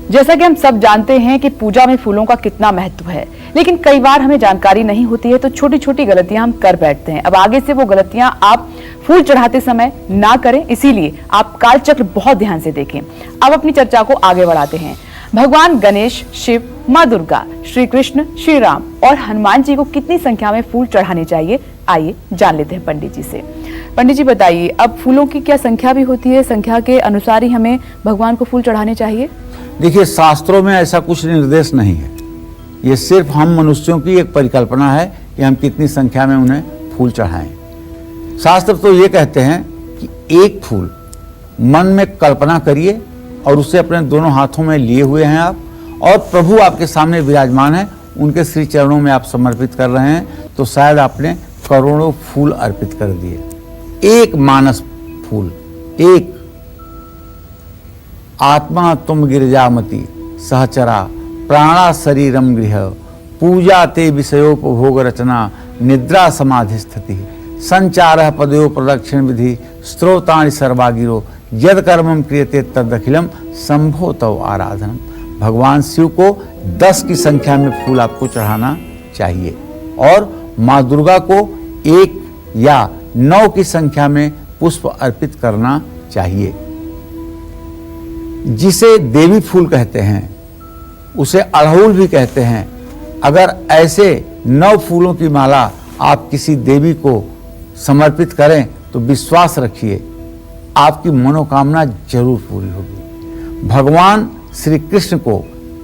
जैसा कि हम सब जानते हैं कि पूजा में फूलों का कितना महत्व है, लेकिन कई बार हमें जानकारी नहीं होती है तो छोटी छोटी गलतियां हम कर बैठते हैं। अब आगे से वो गलतियां आप फूल चढ़ाते समय ना करें, इसीलिए आप कालचक्र बहुत ध्यान से देखें। अब अपनी चर्चा को आगे बढ़ाते हैं। भगवान गणेश, शिव, माँ दुर्गा, श्री कृष्ण, श्री राम और हनुमान जी को कितनी संख्या में फूल चढ़ाने चाहिए, आइए जान लेते हैं पंडित जी से। पंडित जी बताइए, अब फूलों की क्या संख्या भी होती है? संख्या के अनुसार ही हमें भगवान को फूल चढ़ाने चाहिए? देखिए, शास्त्रों में ऐसा कुछ निर्देश नहीं है। ये सिर्फ हम मनुष्यों की एक परिकल्पना है कि हम कितनी संख्या में उन्हें फूल चढ़ाएं। शास्त्र तो ये कहते हैं कि एक फूल मन में कल्पना करिए और उसे अपने दोनों हाथों में लिए हुए हैं आप, और प्रभु आपके सामने विराजमान है, उनके श्री चरणों में आप समर्पित कर रहे हैं, तो शायद आपने करोड़ों फूल अर्पित कर दिए। एक मानस फूल, एक आत्मा तुम गिरजामति सहचरा प्राणा शरीरम गृह पूजा ते विषयोपभोग रचना निद्रा समाधि स्थिति संचार पदयो प्रदक्षिण विधि स्त्रोतानि सर्वागिरो यद कर्मम क्रियते तदखिलम संभो तव आराधनम। भगवान शिव को 10 की संख्या में फूल आपको चढ़ाना चाहिए और माँ दुर्गा को 1 या 9 की संख्या में पुष्प अर्पित करना चाहिए। जिसे देवी फूल कहते हैं उसे अड़हुल भी कहते हैं। अगर ऐसे 9 फूलों की माला आप किसी देवी को समर्पित करें तो विश्वास रखिए आपकी मनोकामना जरूर पूरी होगी। भगवान श्री कृष्ण को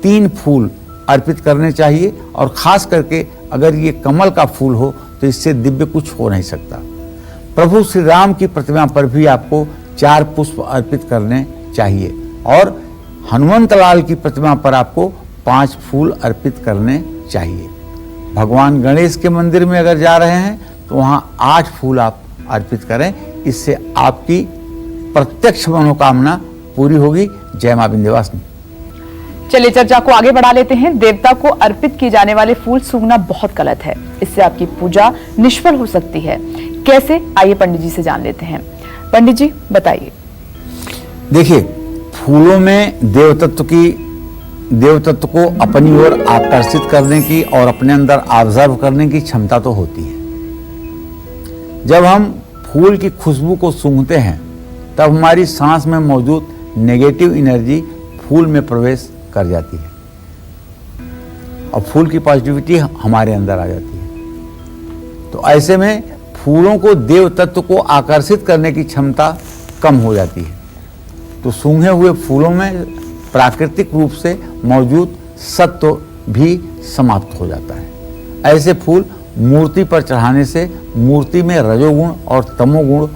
3 फूल अर्पित करने चाहिए और खास करके अगर ये कमल का फूल हो तो इससे दिव्य कुछ हो नहीं सकता। प्रभु श्री राम की प्रतिमा पर भी आपको 4 पुष्प अर्पित करने चाहिए और हनुमंत लाल की प्रतिमा पर आपको 5 फूल अर्पित करने चाहिए। भगवान गणेश के मंदिर में अगर जा रहे हैं तो वहाँ 8 फूल आप अर्पित करें, इससे आपकी प्रत्यक्ष मनोकामना पूरी होगी। जय मां विंध्यवासिनी। चलिए चर्चा को आगे बढ़ा लेते हैं। देवता को अर्पित किए जाने वाले फूल सूंघना बहुत गलत है, इससे आपकी पूजा निष्फल हो सकती है। कैसे, आइए पंडित जी से जान लेते हैं। पंडित जी बताइए। देखिए, फूलों में देवतत्व को अपनी ओर आकर्षित करने की और अपने अंदर ऑब्जर्व करने की क्षमता तो होती है। जब हम फूल की खुशबू को सूंघते हैं तब हमारी सांस में मौजूद नेगेटिव एनर्जी फूल में प्रवेश कर जाती है और फूल की पॉजिटिविटी हमारे अंदर आ जाती है। तो ऐसे में फूलों को देव तत्व को आकर्षित करने की क्षमता कम हो जाती है। तो सूंघे हुए फूलों में प्राकृतिक रूप से मौजूद सत्व भी समाप्त हो जाता है। ऐसे फूल मूर्ति पर चढ़ाने से मूर्ति में रजोगुण और तमोगुण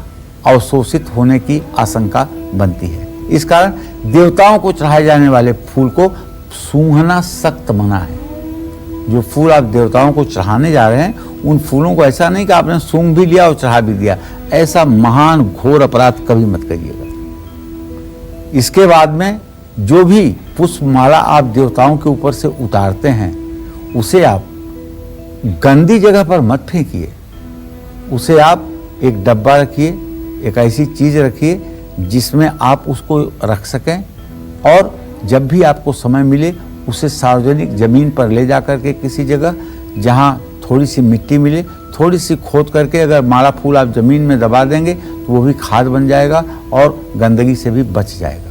अवशोषित होने की आशंका बनती है। इस कारण देवताओं को चढ़ाए जाने वाले फूल को सूंघना सख्त मना है। जो फूल आप देवताओं को चढ़ाने जा रहे हैं उन फूलों को ऐसा नहीं कि आपने सूंघ भी लिया और चढ़ा भी दिया, ऐसा महान घोर अपराध कभी मत करिएगा। इसके बाद में जो भी पुष्पमाला आप देवताओं के ऊपर से उतारते हैं उसे आप गंदी जगह पर मत फेंकिए, उसे आप एक डब्बा रखिए, एक ऐसी चीज रखिए जिसमें आप उसको रख सकें और जब भी आपको समय मिले उसे सार्वजनिक जमीन पर ले जा करके किसी जगह जहां थोड़ी सी मिट्टी मिले, थोड़ी सी खोद करके अगर माला फूल आप जमीन में दबा देंगे तो वो भी खाद बन जाएगा और गंदगी से भी बच जाएगा।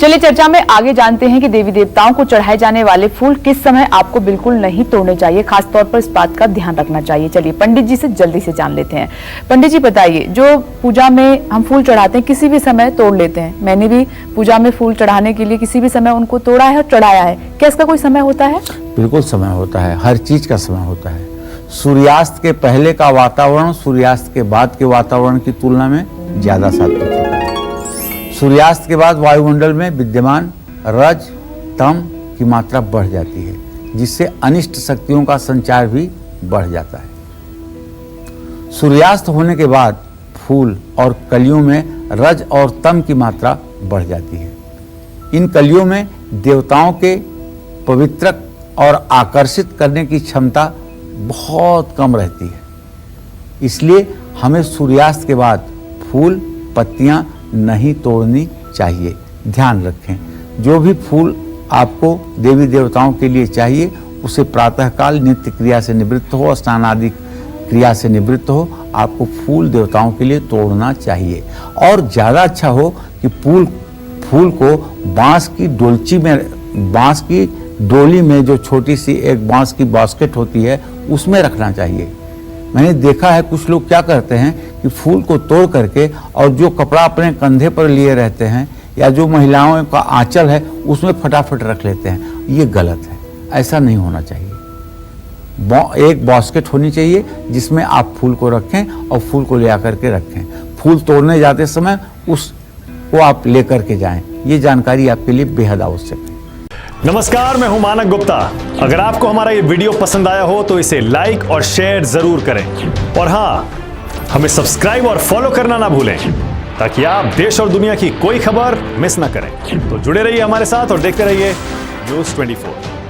चलिए चर्चा में आगे जानते हैं कि देवी देवताओं को चढ़ाए जाने वाले फूल किस समय आपको बिल्कुल नहीं तोड़ने चाहिए, खासतौर पर इस बात का ध्यान रखना चाहिए। चलिए पंडित जी से जल्दी से जान लेते हैं। पंडित जी बताइए, जो पूजा में हम फूल चढ़ाते हैं किसी भी समय तोड़ लेते हैं, मैंने भी पूजा में फूल चढ़ाने के लिए किसी भी समय उनको तोड़ा है और चढ़ाया है, क्या इसका कोई समय होता है? बिल्कुल समय होता है, हर चीज का समय होता है। सूर्यास्त के पहले का वातावरण सूर्यास्त के बाद के वातावरण की तुलना में ज्यादा सात्विक होता है। सूर्यास्त के बाद वायुमंडल में विद्यमान रज तम की मात्रा बढ़ जाती है, जिससे अनिष्ट शक्तियों का संचार भी बढ़ जाता है। सूर्यास्त होने के बाद फूल और कलियों में रज और तम की मात्रा बढ़ जाती है। इन कलियों में देवताओं के पवित्र और आकर्षित करने की क्षमता बहुत कम रहती है। इसलिए हमें सूर्यास्त के बाद फूल पत्तियां नहीं तोड़नी चाहिए। ध्यान रखें, जो भी फूल आपको देवी देवताओं के लिए चाहिए उसे प्रातःकाल नित्य क्रिया से निवृत्त हो, स्नान आदि क्रिया से निवृत्त हो, आपको फूल देवताओं के लिए तोड़ना चाहिए। और ज़्यादा अच्छा हो कि फूल को बांस की डोलची में, बांस की डोली में जो छोटी सी एक बांस की बास्केट होती है उसमें रखना चाहिए। मैंने देखा है कुछ लोग क्या करते हैं कि फूल को तोड़ करके और जो कपड़ा अपने कंधे पर लिए रहते हैं या जो महिलाओं का आंचल है उसमें फटाफट रख लेते हैं। ये गलत है, ऐसा नहीं होना चाहिए। एक बास्केट होनी चाहिए जिसमें आप फूल को रखें और फूल को ले आकर के रखें। फूल तोड़ने जाते समय उसको आप लेकर के जाएं। ये जानकारी आपके लिए बेहद आवश्यक है। नमस्कार, मैं हूं मानक गुप्ता। अगर आपको हमारा ये वीडियो पसंद आया हो तो इसे लाइक और शेयर जरूर करें और हाँ, हमें सब्सक्राइब और फॉलो करना ना भूलें ताकि आप देश और दुनिया की कोई खबर मिस ना करें। तो जुड़े रहिए हमारे साथ और देखते रहिए News 24।